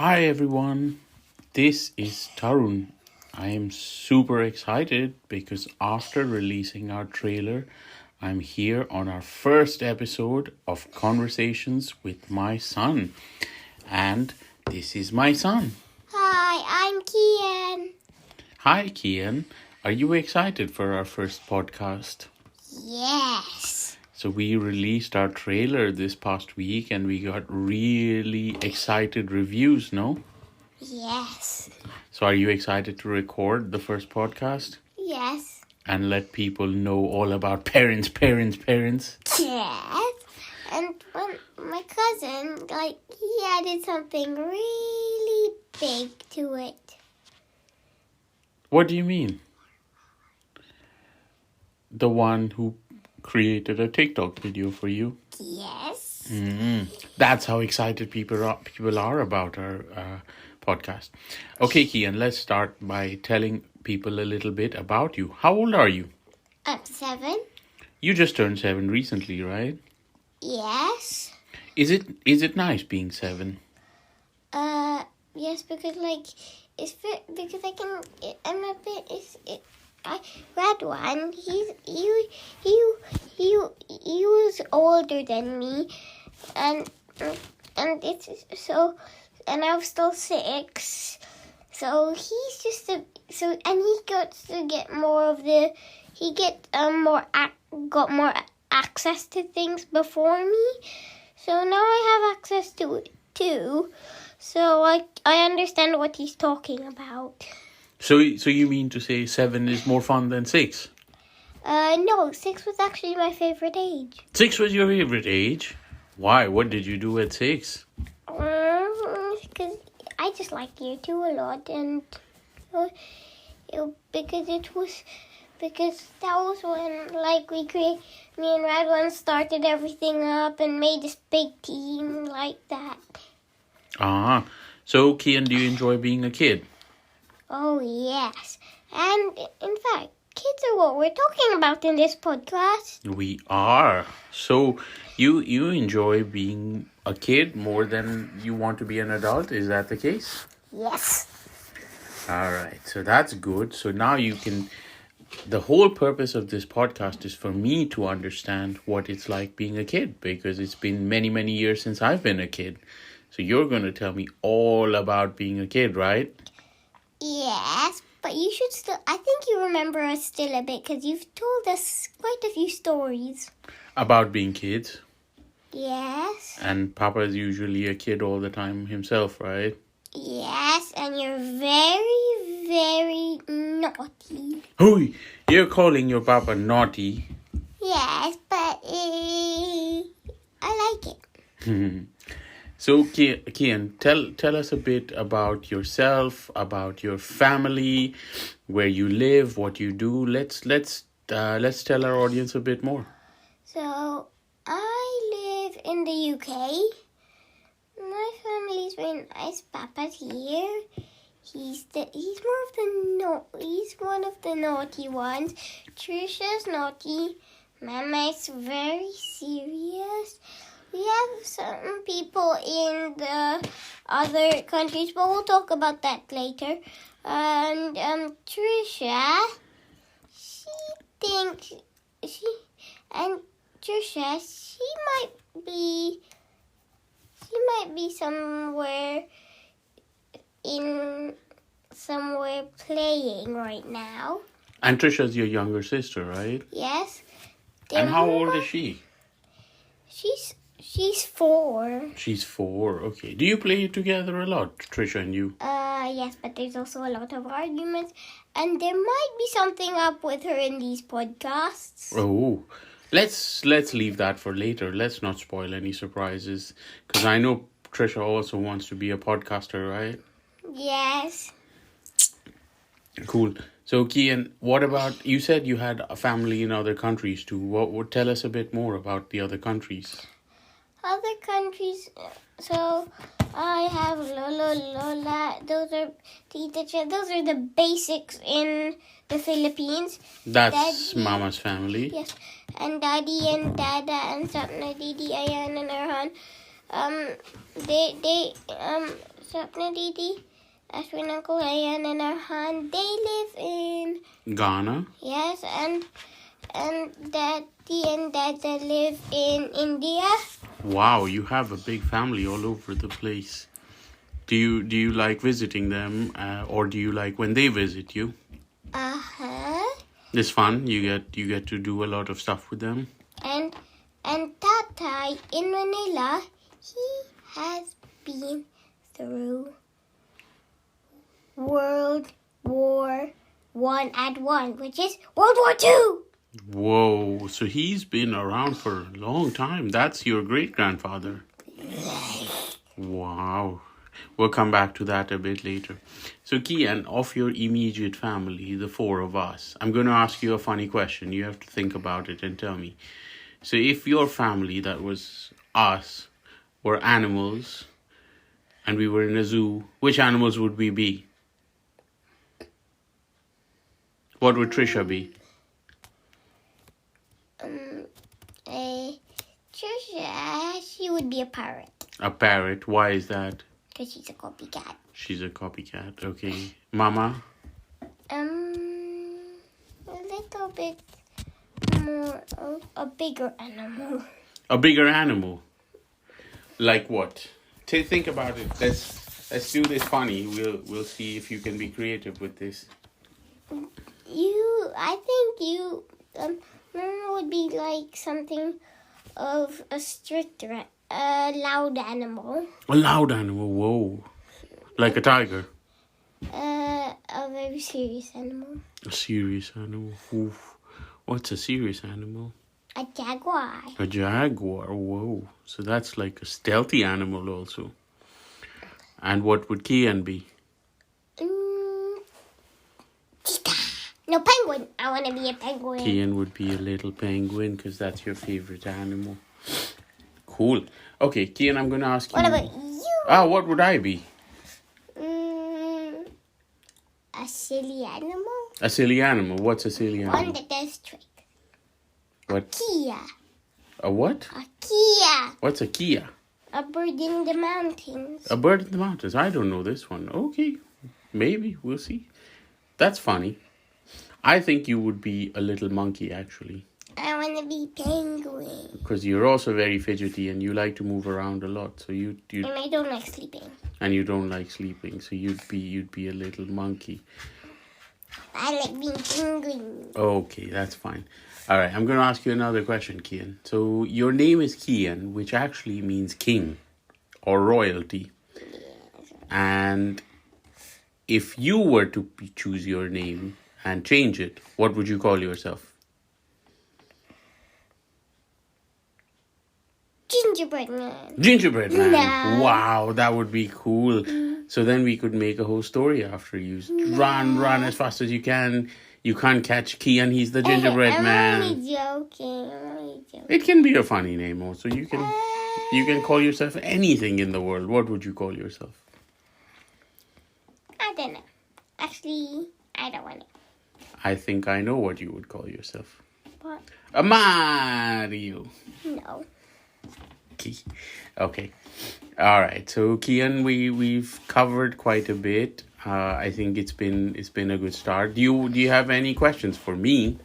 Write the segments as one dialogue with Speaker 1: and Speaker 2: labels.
Speaker 1: Hi everyone, this is Tarun. I am super excited because after releasing our trailer, I'm here on our first episode of Conversations with my son. And this is my son.
Speaker 2: Hi, I'm Kian.
Speaker 1: Hi Kian, are you excited for our first podcast?
Speaker 2: Yes.
Speaker 1: So we released our trailer this past week and we got really excited reviews, no?
Speaker 2: Yes.
Speaker 1: So are you excited to record the first podcast?
Speaker 2: Yes.
Speaker 1: And let people know all about parents?
Speaker 2: Yes. And when my cousin, he added something really big to it.
Speaker 1: What do you mean? The one who created a TikTok video for you?
Speaker 2: Yes.
Speaker 1: That's how excited people are about our podcast. Okay, Kian, let's start by telling people a little bit about you. How old are you?
Speaker 2: I'm 7.
Speaker 1: You just turned 7 recently, right?
Speaker 2: Yes.
Speaker 1: Is it nice being 7?
Speaker 2: Yes, because I'm a bit. I read one. He was older than me, and it's so, and I'm still 6. So he's just and he gets to get more of the. He got more access to things before me. So now I have access to it too. So I understand what he's talking about.
Speaker 1: So you mean to say 7 is more fun than 6?
Speaker 2: No, 6 was actually my favorite age.
Speaker 1: 6 was your favorite age? Why? What did you do at 6?
Speaker 2: Because I just like year 2 a lot, and because that was when me and Radwan started everything up and made this big team like that.
Speaker 1: So Kian, do you enjoy being a kid?
Speaker 2: Oh yes, and in fact, kids are what we're talking about in this podcast.
Speaker 1: We are. So you enjoy being a kid more than you want to be an adult? Is that the case?
Speaker 2: Yes.
Speaker 1: All right. So that's good. So now you can. The whole purpose of this podcast is for me to understand what it's like being a kid, because it's been many, many years since I've been a kid. So you're going to tell me all about being a kid, right?
Speaker 2: Yes, but you should still. I think you remember us still a bit because you've told us quite a few stories.
Speaker 1: About being kids.
Speaker 2: Yes.
Speaker 1: And Papa's usually a kid all the time himself, right?
Speaker 2: Yes, and you're very, very naughty.
Speaker 1: Hooey, you're calling your Papa naughty.
Speaker 2: Yes, but I like it.
Speaker 1: So, Kian, tell us a bit about yourself, about your family, where you live, what you do. Let's tell our audience a bit more.
Speaker 2: So, I live in the UK. My family's very nice. Papa's here. He's one of the naughty ones. Trisha's naughty. Mama's very serious. We have some people in the other countries, but we'll talk about that later. And Trisha, she might be somewhere playing right now.
Speaker 1: And Trisha's your younger sister, right?
Speaker 2: Yes.
Speaker 1: And how old is she?
Speaker 2: She's 4.
Speaker 1: She's 4. Okay. Do you play together a lot, Trisha and you?
Speaker 2: Yes, but there's also a lot of arguments, and there might be something up with her in these podcasts.
Speaker 1: Oh, let's leave that for later. Let's not spoil any surprises, because I know Trisha also wants to be a podcaster, right?
Speaker 2: Yes.
Speaker 1: Cool. So, Kian, what about, you said you had a family in other countries too. What would tell us a bit more about the other countries?
Speaker 2: Other countries, so I have Lola. Those are the basics in the Philippines.
Speaker 1: That's
Speaker 2: Daddy,
Speaker 1: Mama's family.
Speaker 2: Yes, and Daddy and Dada and Sapna, Didi, Ayan and Arhan Sapna Didi, Ashwin Uncle Ayan and Arhan, they live in
Speaker 1: Ghana.
Speaker 2: yes, and Daddy and Dada live in India.
Speaker 1: Wow, you have a big family all over the place. Do you like visiting them, or do you like when they visit you? It's fun. You get to do a lot of stuff with them.
Speaker 2: And Tata in Manila, he has been through World War I, which is World War II.
Speaker 1: Whoa! So he's been around for a long time. That's your great grandfather. Wow. We'll come back to that a bit later. So, Kian, of your immediate family, the four of us, I'm going to ask you a funny question. You have to think about it and tell me. So, if your family, that was us, were animals, and we were in a zoo, which animals would we be? What would Trisha be?
Speaker 2: She would be a parrot.
Speaker 1: A parrot. Why is that?
Speaker 2: Because she's a copycat.
Speaker 1: She's a copycat. Okay. Mama?
Speaker 2: A little bit more of a bigger animal.
Speaker 1: A bigger animal? Like what? Think about it. Let's do this funny. We'll see if you can be creative with this.
Speaker 2: I think you would be like something of a strict, loud animal.
Speaker 1: A loud animal, whoa. Like a tiger.
Speaker 2: A very serious animal.
Speaker 1: A serious animal. Oof. What's a serious animal?
Speaker 2: A jaguar.
Speaker 1: A jaguar, whoa. So that's like a stealthy animal also. And what would Kian be?
Speaker 2: Cheetah. No, penguin. I want to be a penguin.
Speaker 1: Kian would be a little penguin because that's your favorite animal. Cool. Okay, Kian, I'm going to ask you.
Speaker 2: What about you?
Speaker 1: What would I be?
Speaker 2: A silly animal.
Speaker 1: A silly animal. What's a silly animal?
Speaker 2: One that does tricks.
Speaker 1: What?
Speaker 2: Kia.
Speaker 1: A what?
Speaker 2: A Kia.
Speaker 1: What's a Kia?
Speaker 2: A bird in the mountains.
Speaker 1: A bird in the mountains. I don't know this one. Okay. Maybe. We'll see. That's funny. I think you would be a little monkey, actually.
Speaker 2: I want to be penguin.
Speaker 1: Because you're also very fidgety and you like to move around a lot. So you
Speaker 2: And I don't like sleeping.
Speaker 1: And you don't like sleeping. So you'd be a little monkey.
Speaker 2: I like being penguin.
Speaker 1: Okay, that's fine. All right, I'm going to ask you another question, Kian. So your name is Kian, which actually means king or royalty.
Speaker 2: Yes.
Speaker 1: And if you were to choose your name and change it, what would you call yourself?
Speaker 2: Gingerbread man.
Speaker 1: Gingerbread man.
Speaker 2: No.
Speaker 1: Wow, that would be cool. So then we could make a whole story after you. Run as fast as you can. You can't catch Kian, he's the gingerbread man.
Speaker 2: I'm only joking.
Speaker 1: It can be a funny name also. You can call yourself anything in the world. What would you call yourself?
Speaker 2: I don't know. Actually, I don't want it.
Speaker 1: I think I know what you would call yourself.
Speaker 2: What?
Speaker 1: A Mario.
Speaker 2: No.
Speaker 1: Okay. All right. So Kian, we've covered quite a bit. I think it's been a good start. Do you have any questions for me?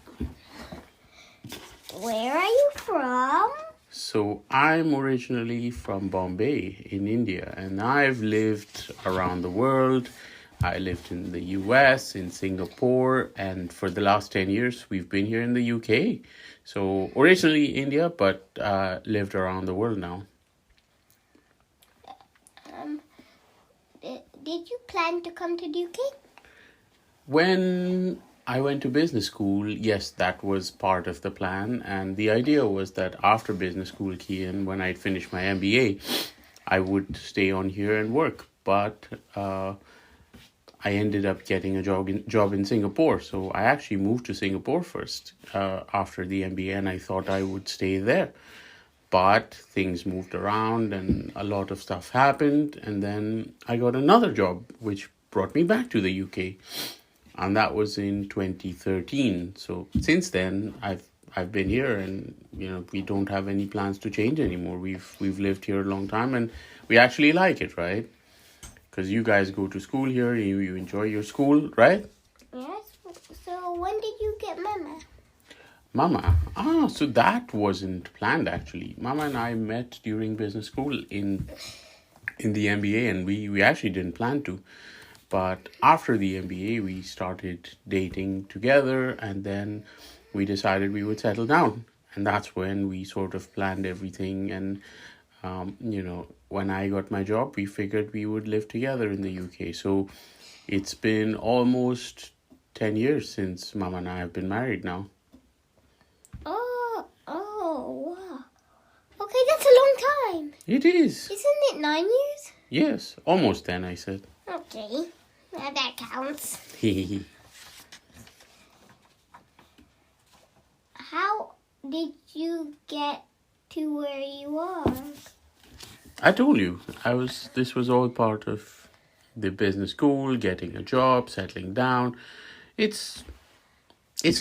Speaker 2: Where are you from?
Speaker 1: So I'm originally from Bombay in India, and I've lived around the world. I lived in the US, in Singapore, and for the last 10 years, we've been here in the UK. So originally India, but lived around the world now.
Speaker 2: Did you plan to come to the UK?
Speaker 1: When I went to business school, yes, that was part of the plan. And the idea was that after business school, Kian, when I'd finished my MBA, I would stay on here and work. But I ended up getting a job in Singapore. So I actually moved to Singapore first after the MBA, and I thought I would stay there. But things moved around and a lot of stuff happened. And then I got another job, which brought me back to the UK. And that was in 2013. So since then, I've I've been here, and we don't have any plans to change anymore. We've lived here a long time, and we actually like it, right? Because you guys go to school here, you enjoy your school, right?
Speaker 2: Yes. So when did you get Mama?
Speaker 1: Mama, so that wasn't planned actually. Mama and I met during business school in the MBA, and we actually didn't plan to. But after the MBA, we started dating together, and then we decided we would settle down. And that's when we sort of planned everything. And, when I got my job, we figured we would live together in the UK. So it's been almost 10 years since Mama and I have been married now.
Speaker 2: Oh, wow. Okay, that's a long time.
Speaker 1: It is.
Speaker 2: Isn't it 9 years?
Speaker 1: Yes, almost 10, I said.
Speaker 2: Okay, that counts. How did you get to where you are?
Speaker 1: I told you, this was all part of the business school, getting a job, settling down. It's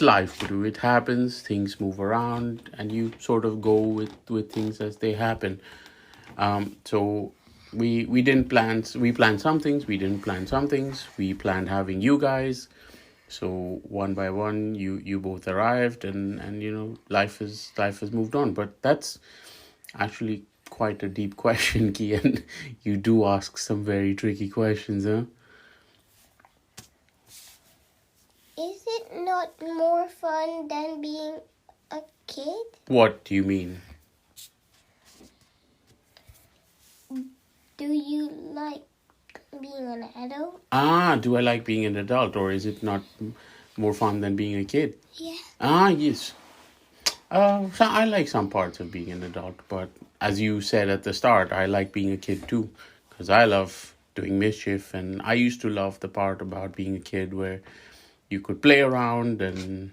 Speaker 1: life, Guru. It happens, things move around, and you sort of go with things as they happen. So we didn't plan, we planned some things, we didn't plan some things. We planned having you guys. So one by one, you both arrived, and life has moved on. But that's actually quite a deep question, Kian. You do ask some very tricky questions, huh?
Speaker 2: Is it not more fun than being a kid?
Speaker 1: What do you mean?
Speaker 2: Do you like being an adult?
Speaker 1: Do I like being an adult, or is it not more fun than being a kid?
Speaker 2: Yeah.
Speaker 1: Yes. So I like some parts of being an adult, but as you said at the start, I like being a kid too, because I love doing mischief, and I used to love the part about being a kid where you could play around and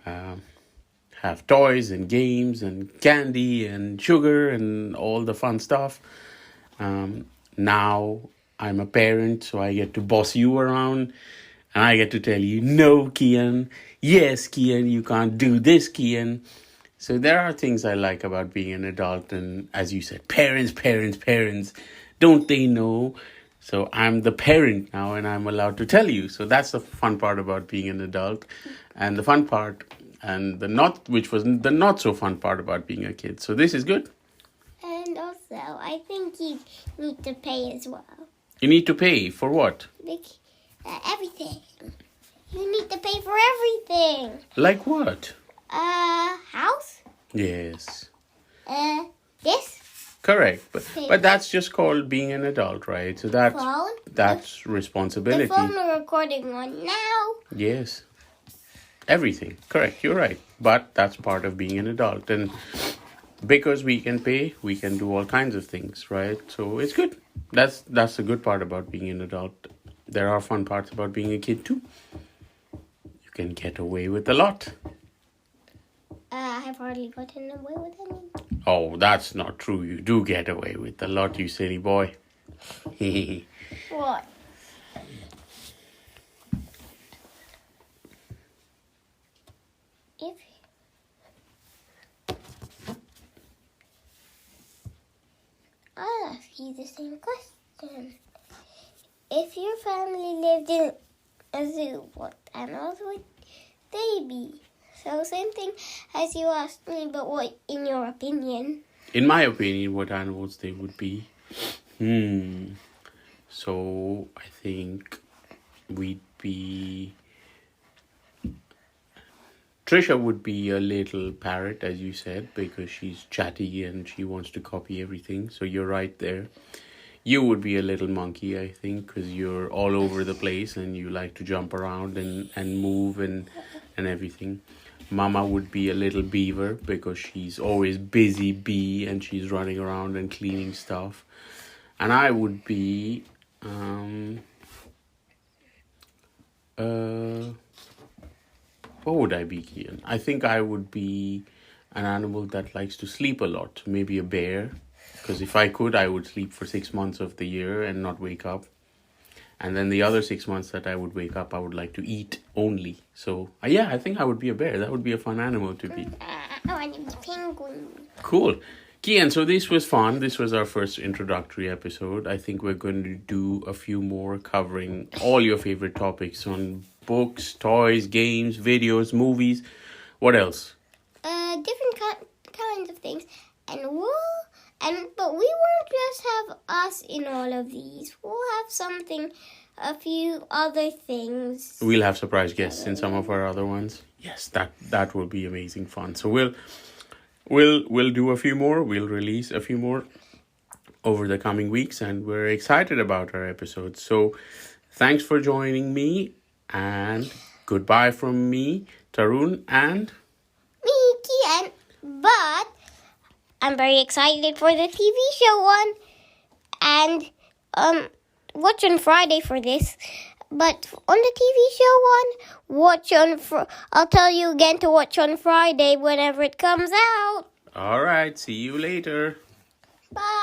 Speaker 1: have toys and games and candy and sugar and all the fun stuff. Now I'm a parent, so I get to boss you around, and I get to tell you, no, Kian. Yes, Kian, you can't do this, Kian. So there are things I like about being an adult, and as you said, parents, don't they know? So I'm the parent now, and I'm allowed to tell you. So that's the fun part about being an adult, and the fun part, and which was the not so fun part about being a kid. So this is good.
Speaker 2: And also, I think you need to pay as well.
Speaker 1: You need to pay for what?
Speaker 2: Everything. You need to pay for everything.
Speaker 1: Like what?
Speaker 2: House?
Speaker 1: Yes.
Speaker 2: This?
Speaker 1: Correct. But that's just called being an adult, right? So that's responsibility.
Speaker 2: The phone we're recording on now.
Speaker 1: Yes. Everything. Correct. You're right. But that's part of being an adult. And because we can pay, we can do all kinds of things, right? So it's good. That's the good part about being an adult. There are fun parts about being a kid too. You can get away with a lot.
Speaker 2: I've hardly gotten away with any.
Speaker 1: Oh, that's not true. You do get away with a lot, you silly boy.
Speaker 2: What? I'll ask you the same question. If your family lived in a zoo, what animals would they be? So same thing as you asked me, but what, in your opinion?
Speaker 1: In my opinion, what animals they would be? So I think we'd be... Trisha would be a little parrot, as you said, because she's chatty and she wants to copy everything. So you're right there. You would be a little monkey, I think, because you're all over the place and you like to jump around and move and everything. Mama would be a little beaver because she's always busy bee and she's running around and cleaning stuff. And I would be... what would I be, Kian? I think I would be an animal that likes to sleep a lot. Maybe a bear. Because if I could, I would sleep for 6 months of the year and not wake up. And then the other 6 months that I would wake up, I would like to eat only. So, yeah, I think I would be a bear. That would be a fun animal to be.
Speaker 2: I want to be penguin.
Speaker 1: Cool. Kian, so this was fun. This was our first introductory episode. I think we're going to do a few more covering all your favorite topics on books, toys, games, videos, movies. What else?
Speaker 2: Different kinds of things. But we won't just have us in all of these. We'll have a few other things.
Speaker 1: We'll have surprise guests in some of our other ones. Yes, that will be amazing fun. So we'll do a few more. We'll release a few more over the coming weeks, and we're excited about our episodes. So thanks for joining me, and goodbye from me, Tarun, and
Speaker 2: Me, Kian. But I'm very excited for the TV show one, and watch on Friday for this. But on the TV show one, I'll tell you again to watch on Friday whenever it comes out.
Speaker 1: all right, see you later.
Speaker 2: Bye.